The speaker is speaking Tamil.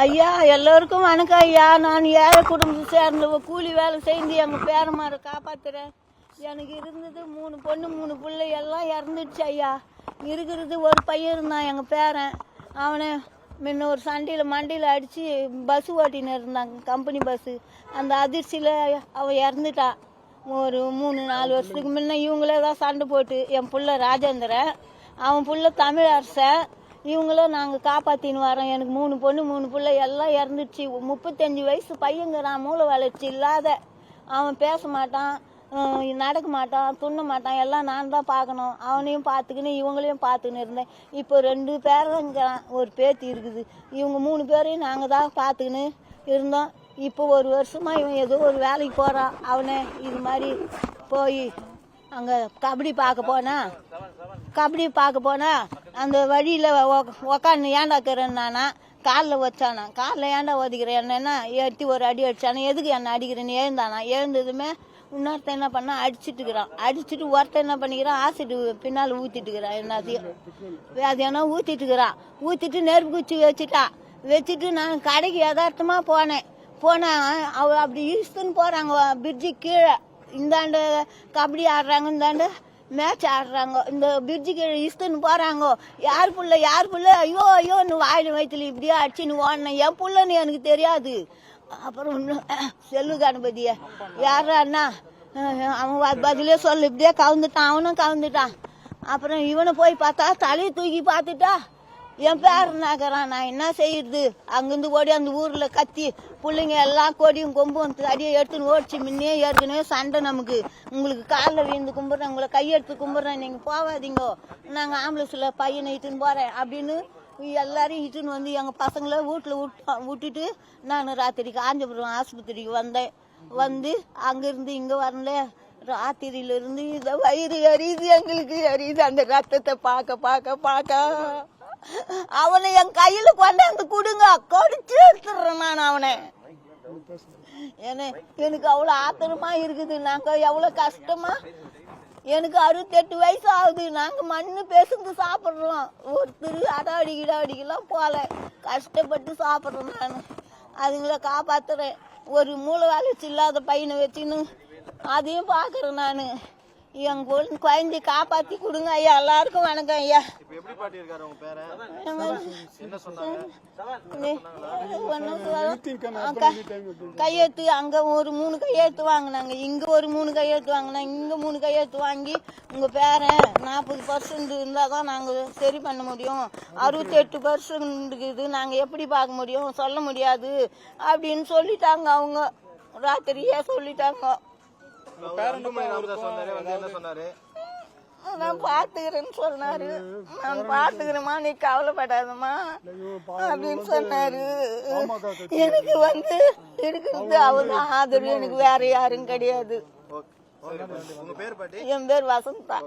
ஐயா எல்லோருக்கும் வணக்கம் ஐயா. நான் ஏழை குடும்பத்தை சேர்ந்த கூலி வேலை செஞ்சு எங்கள் பேரமாரை காப்பாற்றுறேன். எனக்கு இருந்தது 3 பொண்ணு 3 பிள்ளை எல்லாம் இறந்துடுச்சு ஐயா. இருக்கிறது ஒரு பையன் இருந்தான் எங்கள் பேரன். அவனை முன்ன ஒரு சண்டையில் மண்டியில் அடித்து பஸ்ஸு ஓட்டின்னு இருந்தாங்க, கம்பெனி பஸ்ஸு. அந்த அதிர்ச்சியில் அவன் இறந்துட்டான். ஒரு 3-4 வருஷத்துக்கு முன்ன இவங்களே தான் சண்டை போட்டு என் பிள்ளை ராஜேந்திரன், அவன் பிள்ளை தமிழ் அரசன், இவங்களும் நாங்கள் காப்பாற்றின்னு வரோம். எனக்கு 3 பொண்ணு 3 பிள்ளை எல்லாம் இறந்துடுச்சு. 35 வயசு பையங்கிறான், மூளை வளர்ச்சி இல்லாத. அவன் பேச மாட்டான், நடக்க மாட்டான், துண்ண மாட்டான். எல்லாம் நான் தான் பார்க்கணும். அவனையும் பார்த்துக்கின்னு இவங்களையும் பார்த்துக்கின்னு இருந்தேன். இப்போ 2 பேருங்கிறான், ஒரு பேத்தி இருக்குது. இவங்க 3 பேரையும் நாங்கள் தான் பார்த்துக்கின்னு இருந்தோம். இப்போ ஒரு வருஷமாக இவன் ஏதோ ஒரு வேலைக்கு போகிறான். அவனை இது மாதிரி போய் அங்கே கபடி பார்க்க போனா அந்த வழியில் உக்காந்து ஏண்டாக்கிறேன் நானா காலில் வச்சானா. காலில் ஏண்டா ஒதுக்கிறேன் என்னன்னா எட்டி ஒரு அடி அடிச்சானா. எதுக்கு என்ன அடிக்கிறேன்னு எழுந்தானா. எழுந்ததுமே இன்னொருத்த என்ன பண்ணா அடிச்சுட்டுக்கிறான். அடிச்சுட்டு ஒருத்த என்ன பண்ணிக்கிறான், ஆசிட்டு பின்னால் ஊற்றிட்டுக்கிறான். என்னத்தையும் வேதையானா ஊற்றிட்டுக்கிறான். ஊற்றிட்டு நெருப்பு குச்சி வச்சுட்டு நான் கடைக்கு யதார்த்தமாக போனேன். அவ அப்படி இழுத்துன்னு போகிறாங்க பிரிட்ஜு கீழே. இந்தாண்டு கபடி ஆடுறாங்க, இந்தாண்டு மேட்ச் ஆடுறாங்க. இந்த பிரிட்ஜு கீழே இழுத்துன்னு போகிறாங்க. யார் புள்ள ஐயோன்னு வாயில் வயிற்றுல இப்படியே அடிச்சுன்னு ஓடினேன். என் புள்ளன்னு எனக்கு தெரியாது. அப்புறம் செல்லு கணபதிய யாராண்ணா அவன் பதிலே சொல்லு, இப்படியே கவுந்துட்டான். அவனும் கவுந்துட்டான். அப்புறம் இவனை போய் பார்த்தா தலையை தூக்கி பார்த்துட்டா என் பேர் நகரான். நான் என்ன செய்யுது? அங்கேருந்து ஓடி அந்த ஊரில் கத்தி பிள்ளைங்க எல்லாம் கொடியும் கொம்பும் அடியை எடுத்துன்னு ஓடிச்சு. முன்னே ஏற்கனவே சண்டை நமக்கு. உங்களுக்கு காலில் விழுந்து கும்பிட்றேன், உங்களை கையெடுத்து கும்பிட்றேன், நீங்கள் போகாதீங்கோ, நாங்கள் ஆம்புலன்ஸில் பையனை இட்டுன்னு போகிறேன் அப்படின்னு எல்லாரையும் இட்டுன்னு வந்து எங்கள் பசங்களை வீட்டில் விட்டுட்டு நான் ராத்திரி காஞ்சிபுரம் ஆஸ்பத்திரிக்கு வந்தேன். வந்து அங்கேருந்து இங்கே வரல. ராத்திரியிலிருந்து இந்த வயிறு எரியுது, எங்களுக்கு எரியுது. அந்த ரத்தத்தை பார்க்க அவனை என் கையில கொண்டாந்து கொடுங்க, கொடிச்சு எடுத்துடுறேன் நான் அவனை. எனக்கு அவ்வளவு ஆத்திரமா இருக்குது. நாங்க எவ்வளவு கஷ்டமா, எனக்கு 68 வயசு ஆகுது. நாங்க மண்ணு பேசுந்து சாப்பிடுறோம். ஒருத்தர் அடாடிக்கெல்லாம் போல கஷ்டப்பட்டு சாப்பிடுறோம். நான் அதுங்களை காப்பாத்துறேன். ஒரு மூளை வளர்ச்சி இல்லாத பையனை வச்சுன்னு அதையும் பாக்குறேன். நான் என் குழந்தை காப்பாத்தி கொடுங்க ஐயா. எல்லாருக்கும் வணக்கம் ஐயா. கையெழுத்து அங்க ஒரு 3 கையெழுத்து வாங்கினாங்க, இங்க ஒரு 3 கையெழுத்து வாங்கினாங்க, இங்க 3 கையெழுத்து வாங்கி உங்க பேரன் 40% இருந்தாதான் நாங்க சரி பண்ண முடியும். 68% இருக்குது, நாங்க எப்படி பார்க்க முடியும், சொல்ல முடியாது அப்படின்னு சொல்லிட்டாங்க. அவங்க ராத்திரியே சொல்லிட்டாங்க. நான் பாத்துக்கிறேன்னு சொன்னாரு. நான் பாத்துக்கிறேம்மா, நீ கவலைப்படாதம்மா அப்படின்னு சொன்னாரு. எனக்கு இருக்குது அவதான் ஆதரவு. எனக்கு வேற யாரும் கிடையாது. என் பேர் வசந்தா.